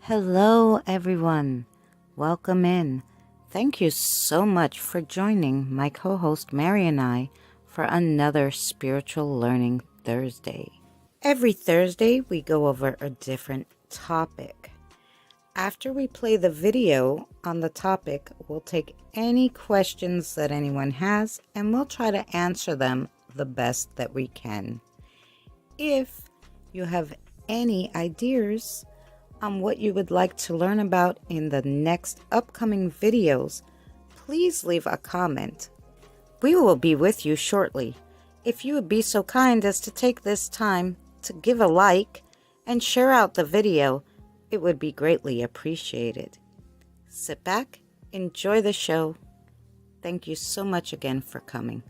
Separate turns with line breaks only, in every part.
Hello, everyone. Welcome in. Thank you so much for joining my co host Mary and I for another Spiritual Learning Thursday. Every Thursday, we go over a different topic. After we play the video on the topic, we'll take any questions that anyone has and we'll try to answer them the best that we can. If you have any ideas on what you would like to learn about in the next upcoming videos, please leave a comment. We will be with you shortly. If you would be so kind as to take this time to give a like and share out the video, it would be greatly appreciated. Sit back, enjoy the show. Thank you so much again for coming.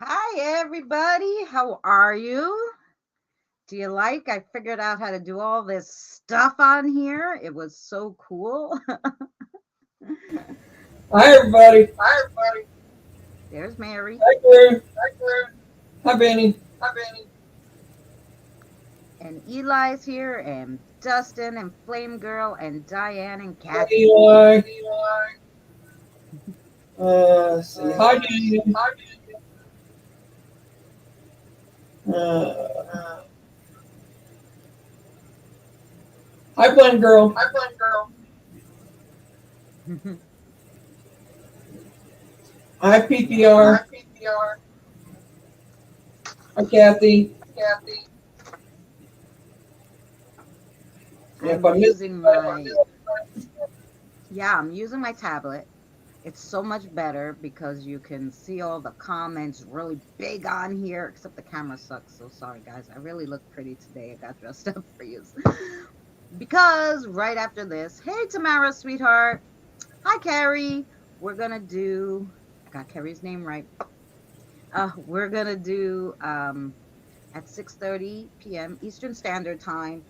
Hi, everybody. How are you? Do you like? I figured out how to do all this stuff on here. It was so cool.
Hi, everybody.
Hi, everybody. There's Mary.
Hi, Claire.
Hi, Claire.
Hi, Benny.
Hi, Benny. And Eli's here, and Dustin, and Flame Girl, and Diane, and
Hi,
Kathy.
Eli.
Hi, Eli.
Let's see. Hi, Daniel.
Hi,
Uh,
uh,
hi, Blend Girl.
hi, Flame Girl.
Hi, PPR.
Hi, PPR.
Hi, Kathy.
Kathy.
If
I'm
I missed
using
anybody,
I'm using my tablet. It's so much better because you can see all the comments really big on here, except the camera sucks. So sorry, guys. I really look pretty today. I got dressed up for you. Because right after this, hey, Tamara, sweetheart. Hi, Carrie. We're going to do, I got Carrie's name right. We're going to do at 6:30 p.m. Eastern Standard Time.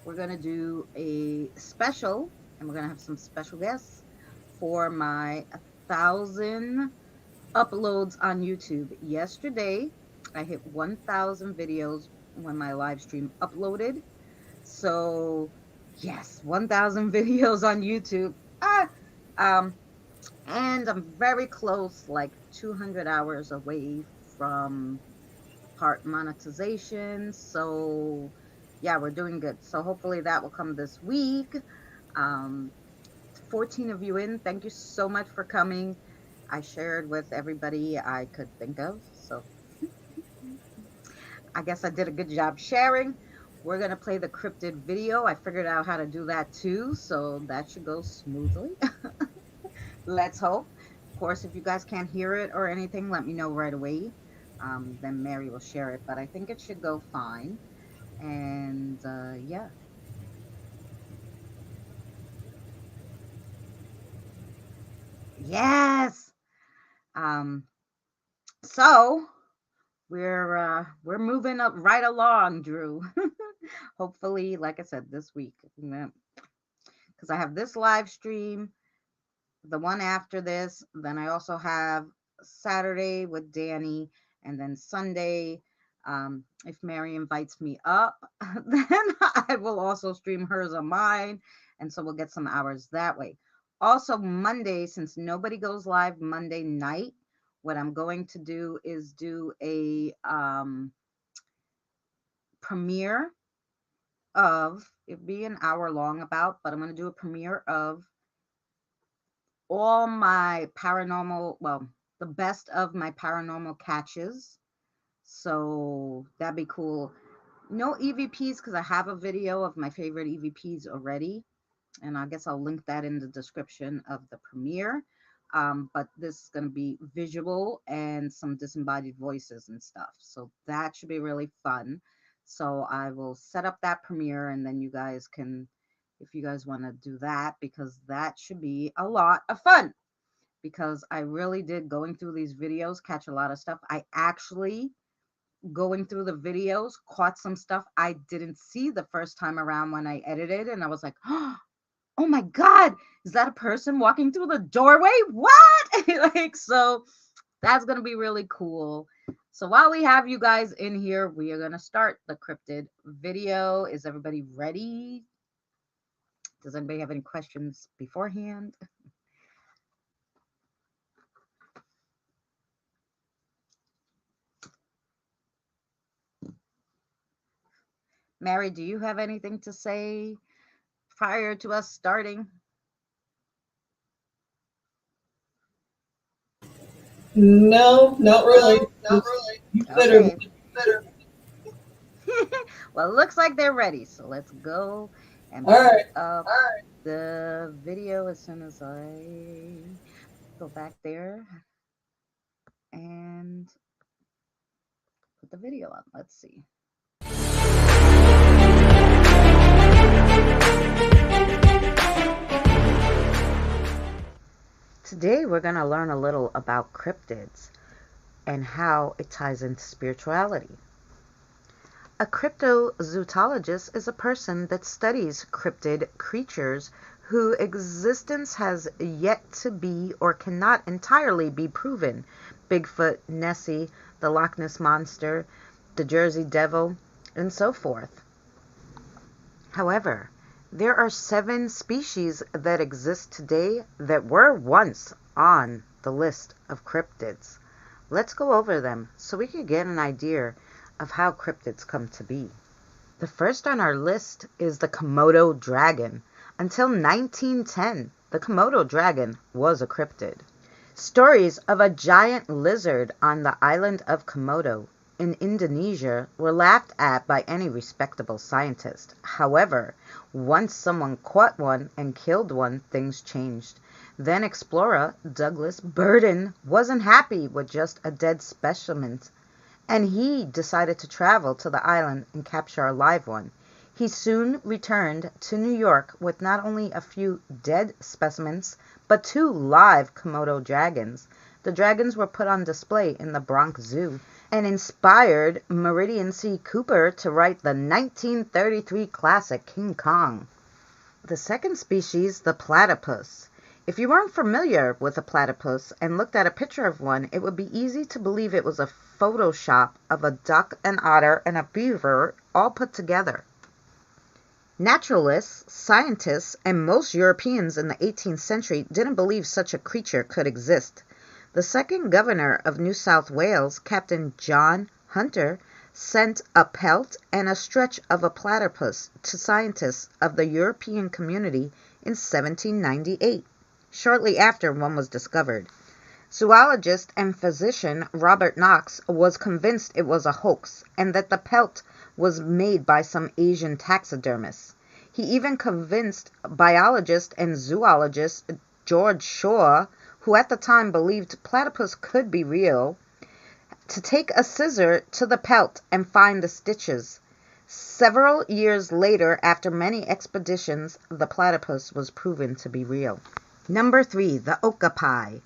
We're going to do a special, and we're going to have some special guests for my 1,000 uploads on YouTube. Yesterday, I hit 1,000 videos when my live stream uploaded. So, yes, 1,000 videos on YouTube. Um, and I'm very close, like 200 hours away from part monetization. So, yeah, we're doing good. So, hopefully, that will come this week. Um, 14 of you in. Thank you so much for coming. I shared with everybody I could think of. So I guess I did a good job sharing. We're going to play the cryptid video. I figured out how to do that too. So that should go smoothly. Let's hope. Of course, if you guys can't hear it or anything, let me know right away. Then Mary will share it. But I think it should go fine. And yeah. Yes. Um, so we're moving up right along, Drew. Hopefully, like I said, this week, because I have this live stream, the one after this, then I also have Saturday with Danny, and then Sunday, if Mary invites me up, then I will also stream hers on mine, And so we'll get some hours that way. Also, Monday, since nobody goes live Monday night, what I'm going to do is do a premiere of, it'd be an hour long about, but I'm going to do a premiere of all my paranormal, well, the best of my paranormal catches. So that'd be cool. No EVPs because I have a video of my favorite EVPs already. And I guess I'll link that in the description of the premiere. But this is going to be visual and some disembodied voices and stuff. So that should be really fun. So I will set up that premiere and then you guys can, if you guys want to do that, because that should be a lot of fun. Because I really did, going through these videos, catch a lot of stuff. I actually, going through the videos, caught some stuff I didn't see the first time around when I edited. And I was like, oh my God, is that a person walking through the doorway? What? Like, so that's going to be really cool. So while we have you guys in here, we are going to start the cryptid video. Is everybody ready? Does anybody have any questions beforehand? Mary, do you have anything to say prior to us starting?
No, not really.
Not really.
You better.
Okay. Well, it looks like they're ready. So let's go and
All right.
put up the video as soon as I go back there and put the video up. Let's see. Today we're going to learn a little about cryptids and how it ties into spirituality. A cryptozoologist is a person that studies cryptid creatures whose existence has yet to be or cannot entirely be proven. Bigfoot, Nessie, the Loch Ness Monster, the Jersey Devil, and so forth. However, there are 7 species that exist today that were once on the list of cryptids. Let's go over them so we can get an idea of how cryptids come to be. The first on our list is the Komodo dragon. Until 1910, the Komodo dragon was a cryptid. Stories of a giant lizard on the island of Komodo in Indonesia were laughed at by any respectable scientist. However, once someone caught one and killed one, things changed. Then explorer Douglas Burden wasn't happy with just a dead specimen, and he decided to travel to the island and capture a live one. He soon returned to New York with not only a few dead specimens, but 2 live Komodo dragons. The dragons were put on display in the Bronx Zoo and inspired Meridian C. Cooper to write the 1933 classic King Kong. The second species, the platypus. If you weren't familiar with a platypus and looked at a picture of one, it would be easy to believe it was a Photoshop of a duck, an otter, and a beaver all put together. Naturalists, scientists, and most Europeans in the 18th century didn't believe such a creature could exist. The second governor of New South Wales, Captain John Hunter, sent a pelt and a stretch of a platypus to scientists of the European community in 1798, shortly after one was discovered. Zoologist and physician Robert Knox was convinced it was a hoax and that the pelt was made by some Asian taxidermist. He even convinced biologist and zoologist George Shaw, who at the time believed platypus could be real, to take a scissor to the pelt and find the stitches. Several years later, after many expeditions, the platypus was proven to be real. Number 3, the okapi.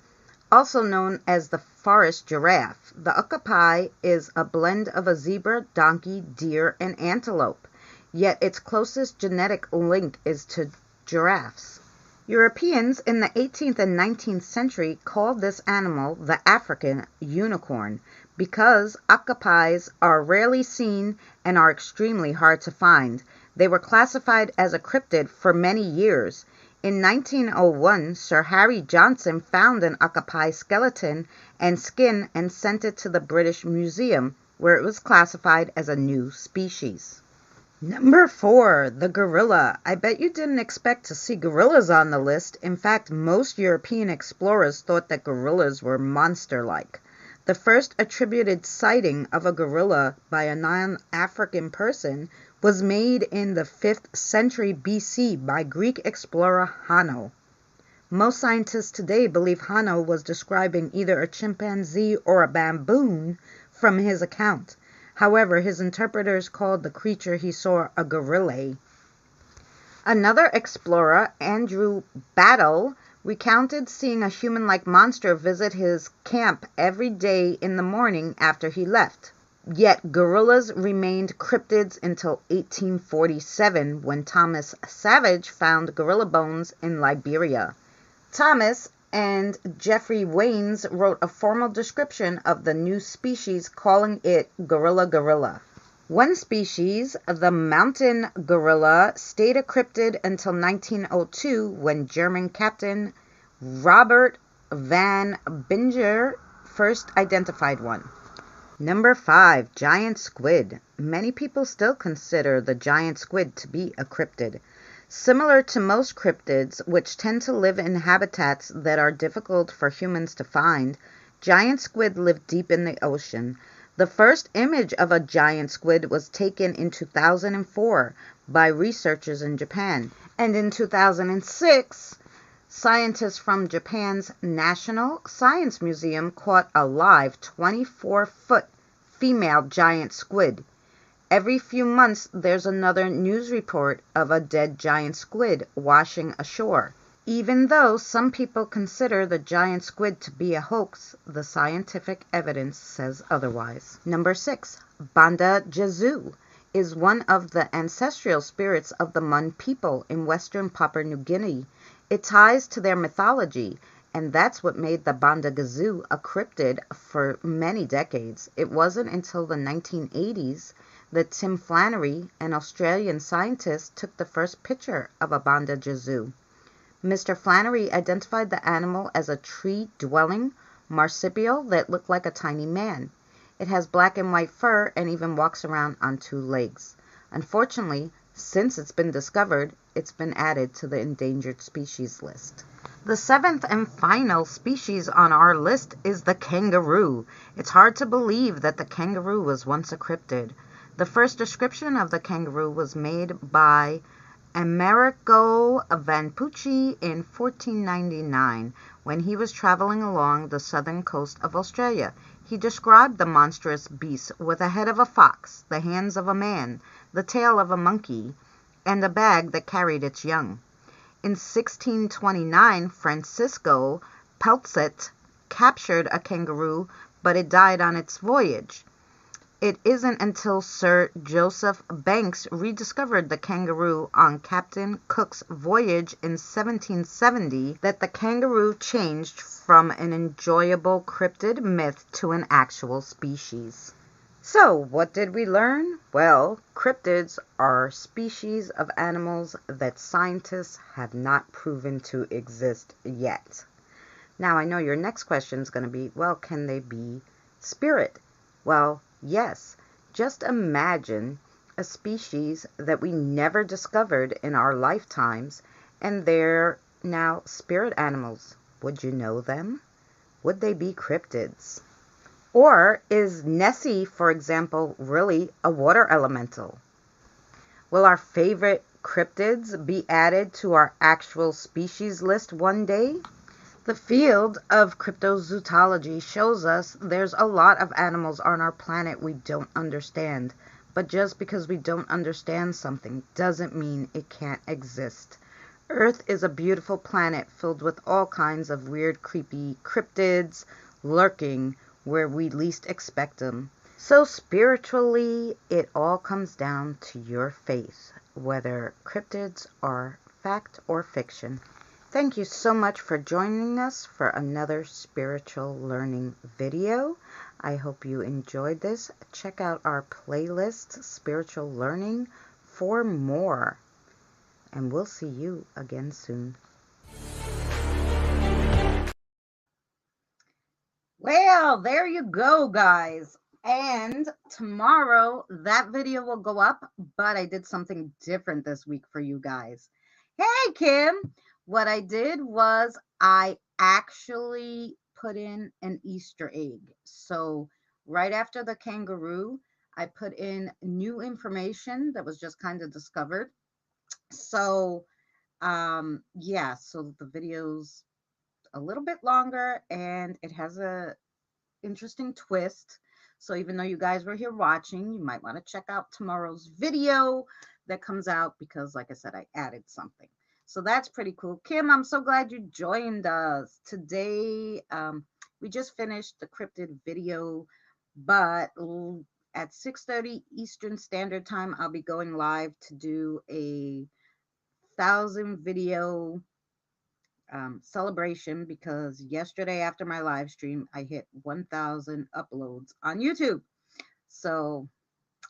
Also known as the forest giraffe. The okapi is a blend of a zebra, donkey, deer, and antelope, yet its closest genetic link is to giraffes. Europeans in the 18th and 19th century called this animal the African unicorn because okapis are rarely seen and are extremely hard to find. They were classified as a cryptid for many years. In 1901, Sir Harry Johnson found an octopi skeleton and skin and sent it to the British Museum, where it was classified as a new species. Number 4, the gorilla. I bet you didn't expect to see gorillas on the list. In fact, most European explorers thought that gorillas were monster-like. The first attributed sighting of a gorilla by a non-African person was made in the 5th century BC by Greek explorer Hanno. Most scientists today believe Hanno was describing either a chimpanzee or a baboon from his account. However, his interpreters called the creature he saw a gorilla. Another explorer, Andrew Battle, recounted seeing a human-like monster visit his camp every day in the morning after he left. Yet gorillas remained cryptids until 1847, when Thomas Savage found gorilla bones in Liberia. Thomas and Geoffrey Waines wrote a formal description of the new species, calling it gorilla. One species, the mountain gorilla, stayed a cryptid until 1902, when German captain Robert van Binger first identified one. Number 5, giant squid. Many people still consider the giant squid to be a cryptid. Similar to most cryptids, which tend to live in habitats that are difficult for humans to find, giant squid live deep in the ocean. The first image of a giant squid was taken in 2004 by researchers in Japan, and in 2006, scientists from Japan's National Science Museum caught a live 24-foot female giant squid. Every few months, there's another news report of a dead giant squid washing ashore. Even though some people consider the giant squid to be a hoax, the scientific evidence says otherwise. Number 6, Banda Jesu is one of the ancestral spirits of the Mun people in western Papua New Guinea. It ties to their mythology, and that's what made the Banda Jesu a cryptid for many decades. It wasn't until the 1980s that Tim Flannery, an Australian scientist, took the first picture of a Banda Jesu. Mr. Flannery identified the animal as a tree-dwelling marsupial that looked like a tiny man. It has black and white fur and even walks around on 2 legs. Unfortunately, since it's been discovered, it's been added to the endangered species list. The 7th and final species on our list is the kangaroo. It's hard to believe that the kangaroo was once a cryptid. The first description of the kangaroo was made by Amerigo Vespucci in 1499 when he was traveling along the southern coast of Australia. He described the monstrous beast with a head of a fox, the hands of a man, the tail of a monkey, and a bag that carried its young. In 1629, Francisco Peltzet captured a kangaroo, but it died on its voyage. It isn't until Sir Joseph Banks rediscovered the kangaroo on Captain Cook's voyage in 1770 that the kangaroo changed from an enjoyable cryptid myth to an actual species. So, what did we learn? Well, cryptids are species of animals that scientists have not proven to exist yet. Now, I know your next question is going to be, well, can they be spirit? Well, yes. Just imagine a species that we never discovered in our lifetimes, and they're now spirit animals. Would you know them? Would they be cryptids? Or is Nessie, for example, really a water elemental? Will our favorite cryptids be added to our actual species list one day? The field of cryptozoology shows us there's a lot of animals on our planet we don't understand. But just because we don't understand something doesn't mean it can't exist. Earth is a beautiful planet filled with all kinds of weird, creepy cryptids lurking where we least expect them. So spiritually, it all comes down to your faith, whether cryptids are fact or fiction. Thank you so much for joining us for another spiritual learning video. I hope you enjoyed this. Check out our playlist, Spiritual Learning, for more. And we'll see you again soon. Well, there you go, guys. And tomorrow that video will go up, but I did something different this week for you guys. Hey, Kim. What I did was I actually put in an Easter egg. So, right after the kangaroo, I put in new information that was just kind of discovered. So, yeah, so the video's a little bit longer and it has a interesting twist. So even though you guys were here watching, you might want to check out tomorrow's video that comes out because, like I said, I added something. So that's pretty cool. Kim, I'm so glad you joined us today. We just finished the cryptid video, but at 6:30 Eastern Standard Time, I'll be going live to do a 1,000 video celebration because yesterday after my live stream, I hit 1,000 uploads on YouTube. So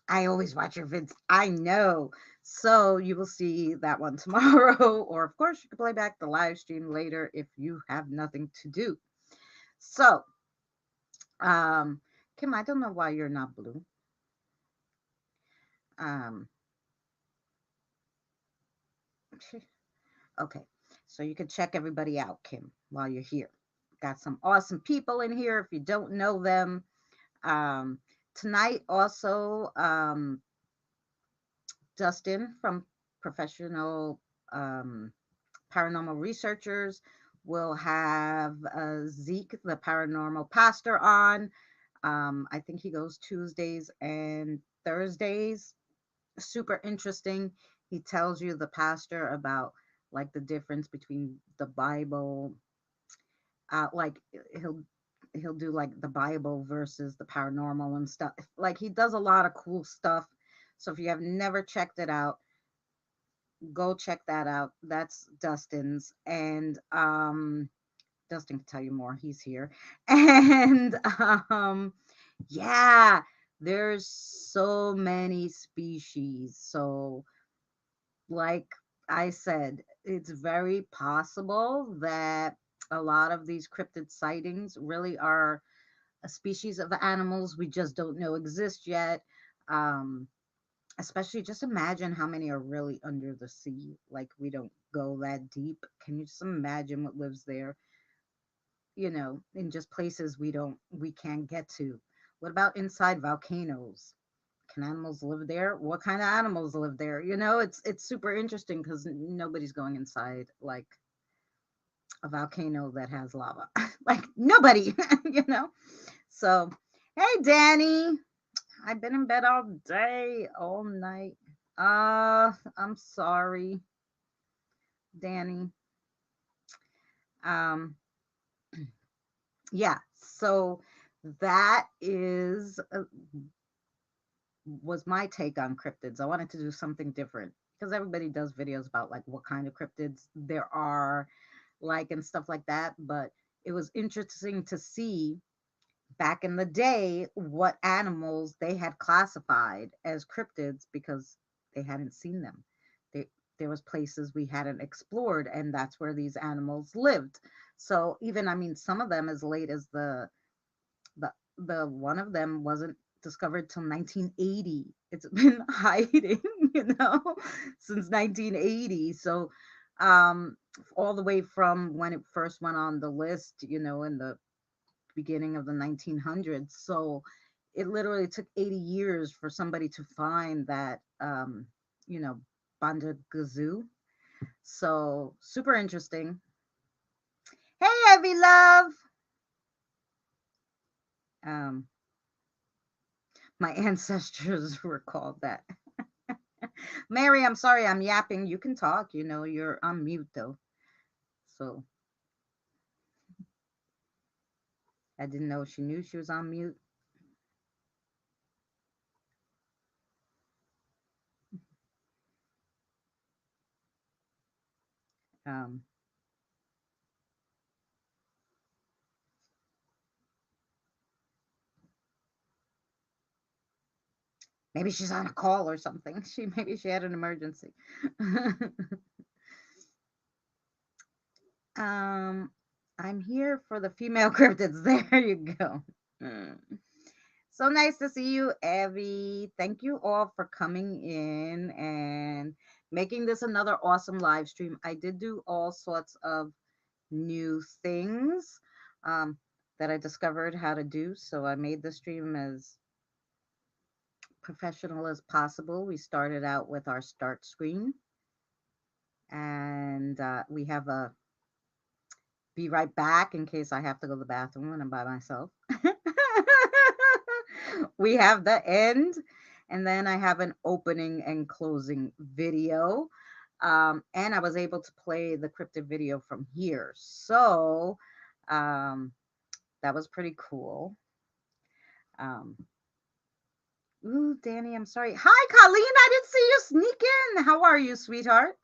I always watch your vids. I know. So you will see that one tomorrow. Or, of course, you can play back the live stream later if you have nothing to do. So, um, Kim, I don't know why you're not blue. Um, okay. So you can check everybody out, Kim, while you're here. Got some awesome people in here. If you don't know them, Um, tonight, also, Dustin from Professional Paranormal Researchers will have Zeke, the paranormal pastor, on. I think he goes Tuesdays and Thursdays. Super interesting. He tells you, the pastor, about like the difference between the Bible, like he'll do like the Bible versus the paranormal and stuff. Like he does a lot of cool stuff. So if you have never checked it out, go check that out. That's Dustin's, and Dustin can tell you more. He's here. And yeah, there's so many species. So like I said, it's very possible that a lot of these cryptid sightings really are a species of animals we just don't know exist yet. Um, Especially, just imagine how many are really under the sea. Like, we don't go that deep. Can you just imagine what lives there? In just places we can't get to. What about inside volcanoes? Can animals live there? What kind of animals live there? It's super interesting because nobody's going inside like a volcano that has lava. Like nobody, you know. So, hey, Danny, I've been in bed all day, all night. I'm sorry, Danny. Um, yeah. So that is was my take on cryptids. I wanted to do something different because everybody does videos about like what kind of cryptids there are, like, and stuff like that. But it was interesting to see back in the day what animals they had classified as cryptids because they hadn't seen them. They, there was places we hadn't explored, and that's where these animals lived. So even, I mean, some of them as late as the one of them wasn't discovered till 1980. It's been hiding, since 1980. So all the way from when it first went on the list, in the beginning of the 1900s. So it literally took 80 years for somebody to find that, you know, Banda Gazoo. So super interesting. Hey, Evie Love. Um, my ancestors were called that. Mary, I'm sorry, I'm yapping. You can talk. You're on mute though. So I didn't know she knew she was on mute. Um, Maybe she's on a call or something. Maybe she had an emergency. um, I'm here for the female cryptids. There you go. Mm. So nice to see you, Evie. Thank you all for coming in and making this another awesome live stream. I did do all sorts of new things um, that I discovered how to do. So I made the stream as professional as possible. We started out with our start screen, and we have a be right back in case I have to go to the bathroom and I'm by myself. We have the end, and then I have an opening and closing video. And I was able to play the cryptid video from here. So um, that was pretty cool. Um, ooh, Danny, I'm sorry. Hi, Colleen. I didn't see you sneak in. How are you, sweetheart?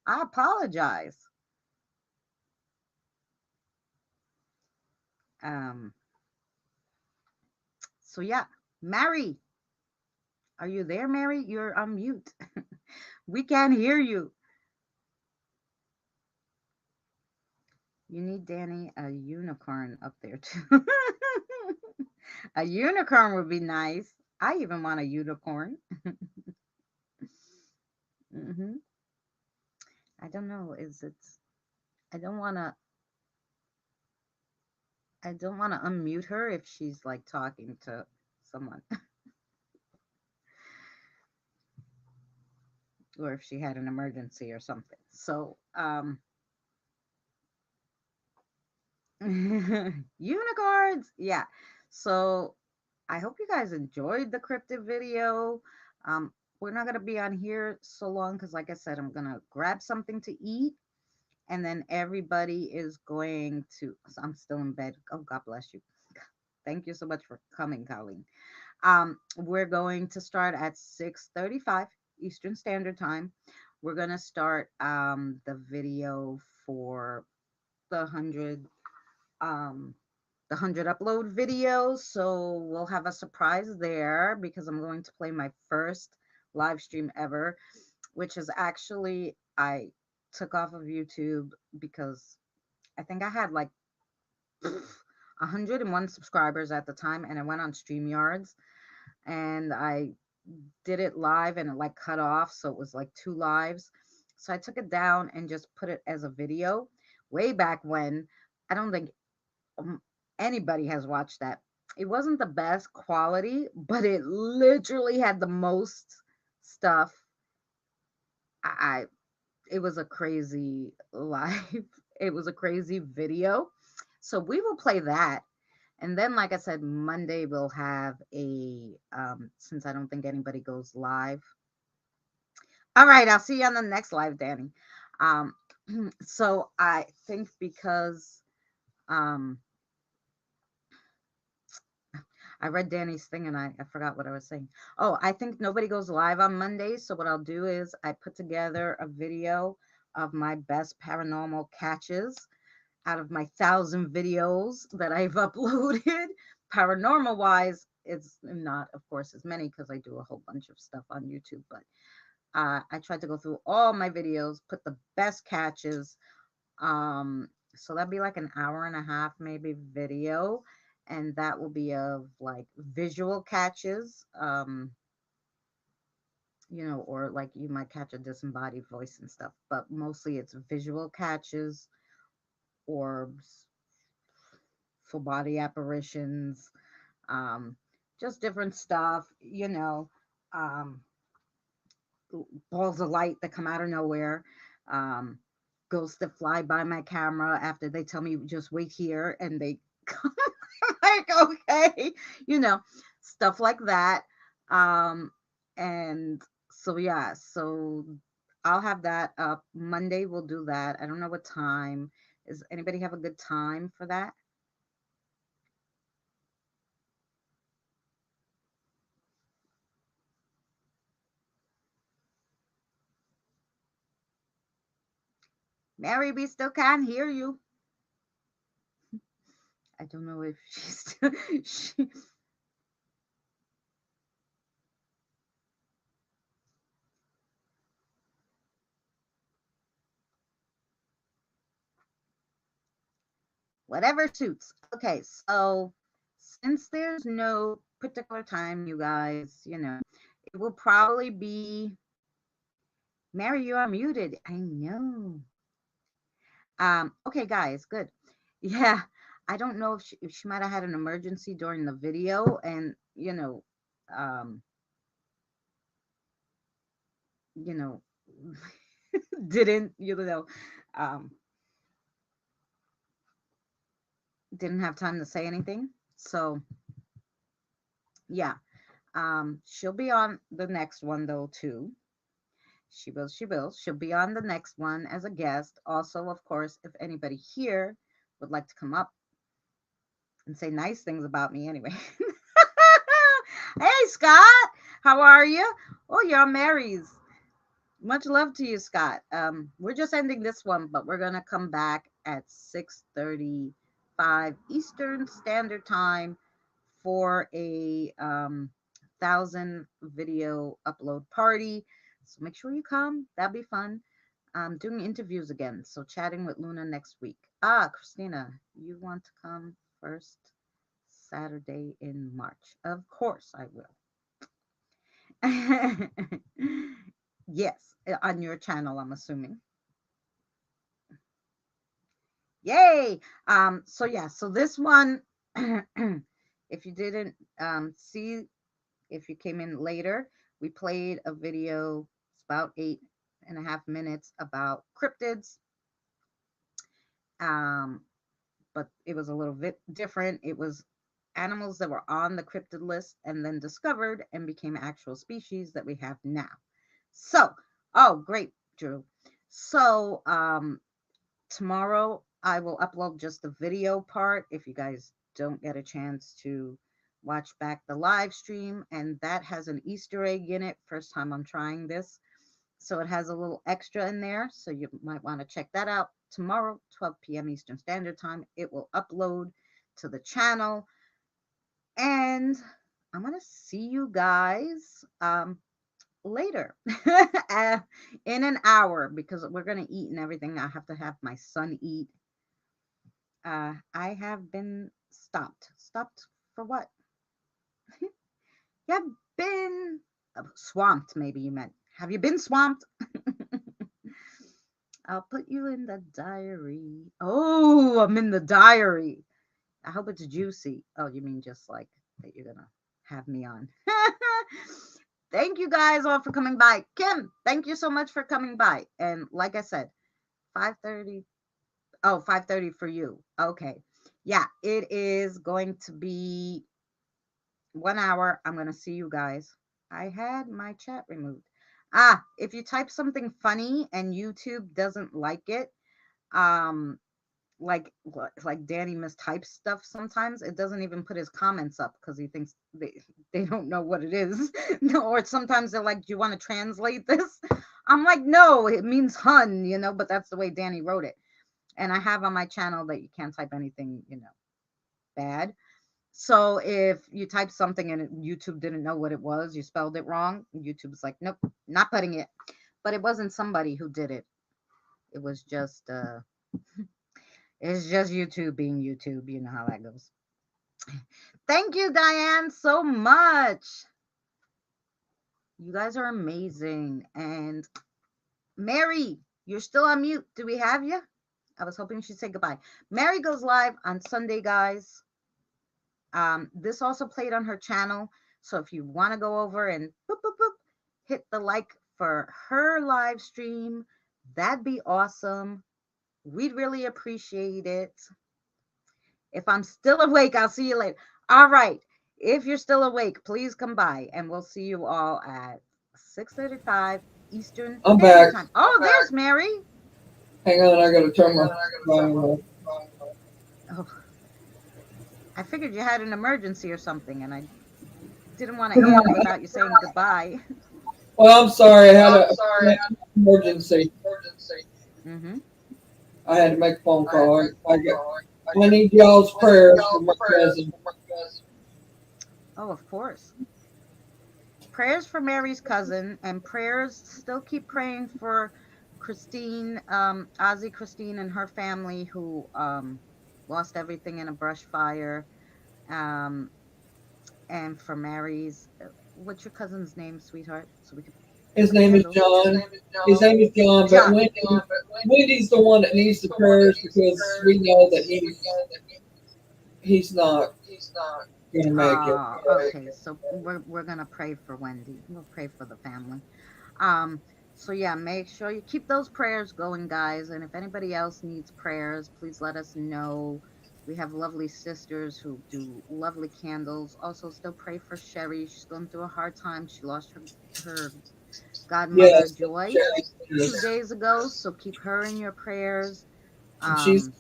I apologize. Um, so yeah, Mary, are you there, Mary? You're on mute. We can't hear you. You need Danny a unicorn up there too. A unicorn would be nice. I even want a unicorn. Hmm. I don't know. Is it? I don't want to. I don't want to unmute her if she's like talking to someone, or if she had an emergency or something. So, unicorns. Yeah. So I hope you guys enjoyed the cryptid video. Um, we're not going to be on here so long because, like I said, I'm going to grab something to eat, and then everybody is going to. So I'm still in bed. Oh, God bless you. Thank you so much for coming, Colleen. We're going to start at 6:35 Eastern Standard Time. We're going to start the video for the 100 um, the 100 upload video. So we'll have a surprise there because I'm going to play my first live stream ever, which is actually, I took off of YouTube because I think I had like 101 subscribers at the time, and I went on StreamYards and I did it live and it like cut off. So it was like two lives. So I took it down and just put it as a video way back when. I don't think um, anybody has watched that. It wasn't the best quality, but it literally had the most stuff. I it was a crazy live. It was a crazy video. So we will play that. And then, like I said, Monday we'll have a since I don't think anybody goes live. All right, I'll see you on the next live, Danny. Um so I think because um I read Danny's thing and I forgot what I was saying. Oh, I think nobody goes live on Mondays. So what I'll do is I put together a video of my best paranormal catches out of my 1,000 videos that I've uploaded. Paranormal wise, it's not, of course, as many because I do a whole bunch of stuff on YouTube. But I tried to go through all my videos, put the best catches, so that'd be like an hour and a half, maybe video. And that will be of like visual catches, or like you might catch a disembodied voice and stuff, but mostly it's visual catches, orbs, full body apparitions, um, just different stuff, um, balls of light that come out of nowhere, um, ghosts that fly by my camera after they tell me just wait here and they come like okay, you know, stuff like that. Um, and so yeah, so I'll have that up Monday. We'll do that. I don't know what time. Is anybody have a good time for that? Mary, we still can't hear you. I don't know if she's still, she whatever suits. Okay, so since there's no particular time, you guys, it will probably be Mary, you are muted. I know. Okay, guys, good. Yeah, I don't know if she might have had an emergency during the video, and um, you know, didn't um, didn't have time to say anything. So yeah, she'll be on the next one though too. She will. She will. She'll be on the next one as a guest. Also, of course, if anybody here would like to come up and say nice things about me, anyway. Hey, Scott, how are you? Oh, you're on Mary's. Much love to you, Scott. We're just ending this one, but we're gonna come back at 6:35 Eastern Standard Time for a 1,000 video upload party. So make sure you come. That'll be fun. I'm doing interviews again, so chatting with Luna next week. Christina, you want to come first Saturday in March? Of course I will. Yes, on your channel, I'm assuming. Yay! So yeah, so this one, if you didn't see, if you came in later, we played a video. It's about 8.5 minutes about cryptids. Um, but it was a little bit different. It was animals that were on the cryptid list and then discovered and became actual species that we have now. So, oh, great, Drew. So, tomorrow I will upload just the video part if you guys don't get a chance to watch back the live stream. And that has an Easter egg in it. First time I'm trying this. So it has a little extra in there. So you might want to check that out tomorrow, 12 p.m. Eastern Standard Time. It will upload to the channel. And I'm going to see you guys later in an hour because we're going to eat and everything. I have to have my son eat. I have been stopped. Stopped for what? You have been swamped, maybe you meant. Have you been swamped? I'll put you in the diary. Oh, I'm in the diary. I hope it's juicy. Oh, you mean just like that you're gonna have me on. Thank you guys all for coming by. Kim, thank you so much for coming by. And like I said, 5:30. Oh, 5:30 for you. Okay. Yeah, it is going to be 1 hour. I'm gonna see you guys. I had my chat removed. If you type something funny and YouTube doesn't like it, um, like Danny mistypes stuff sometimes. It doesn't even put his comments up because he thinks they don't know what it is. No, or sometimes they're like, "Do you want to translate this?" I'm like, "No, it means hun," but that's the way Danny wrote it. And I have on my channel that you can't type anything, bad. So if you type something and YouTube didn't know what it was, you spelled it wrong, YouTube's like, "Nope, not putting it." But it wasn't somebody who did it. It was just it's just YouTube being YouTube. You know how that goes. Thank you, Diane, so much. You guys are amazing. And Mary, you're still on mute. Do we have you? I was hoping she'd say goodbye. Mary goes live on Sunday, guys. This also played on her channel. So if you want to go over and boop, boop, boop, hit the like for her live stream, that'd be awesome. We'd really appreciate it. If I'm still awake, I'll see you later. All right. If you're still awake, please come by and we'll see you all at 6:35 Eastern
I'm
Standard
back.
Time. Oh, there's Mary.
Hang on, I gotta turn my volume off.
Oh, I figured you had an emergency or something and I didn't want to end without you saying goodbye.
Well, I'm sorry, I had an emergency.
Mm-hmm.
I had to make a phone call. I need y'all's prayers for my cousin.
Oh, of course. Prayers for Mary's cousin and prayers still keep praying for Christine, Ozzy Christine and her family who lost everything in a brush fire. Um, and for Mary's, what's your cousin's name, sweetheart? So we could
His
put
name is
candles.
John. His name is John, but
John.
Wendy's the one that needs the prayers because we know that he's not gonna make it.
Okay. So we're gonna pray for Wendy. We'll pray for the family. Um, so yeah, make sure you keep those prayers going, guys. And if anybody else needs prayers, please let us know. We have lovely sisters who do lovely candles. Also, still pray for Sherry. She's going through a hard time. She lost her godmother
Yes,
Joy
Sherry
two
is.
days ago. So keep her in your prayers.
And she's
Um,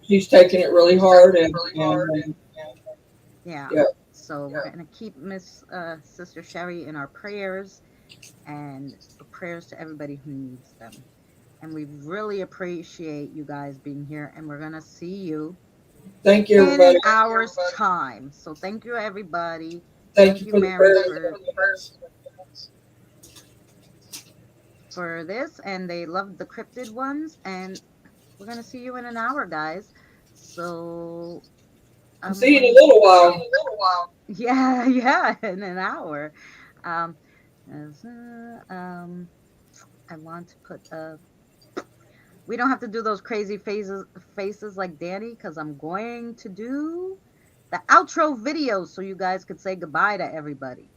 she's taking it really hard, and
yeah.
yeah.
So we're gonna keep Miss Sister Sherry in our prayers and prayers to everybody who needs them. And we really appreciate you guys being here. And we're going to see you
Thank you,
in
everybody.
an hour's time. So thank you, everybody.
Thank
Thank
you
you,
for the
Mary,
prayers.
for this. And they loved the cryptid ones. And we're going to see you in an hour, guys. So
I'll see
I'm
you in a
going
little while.
yeah, yeah, in an hour. Um, I want to put we don't have to do those crazy faces like Danny because I'm going to do the outro video so you guys could say goodbye to everybody.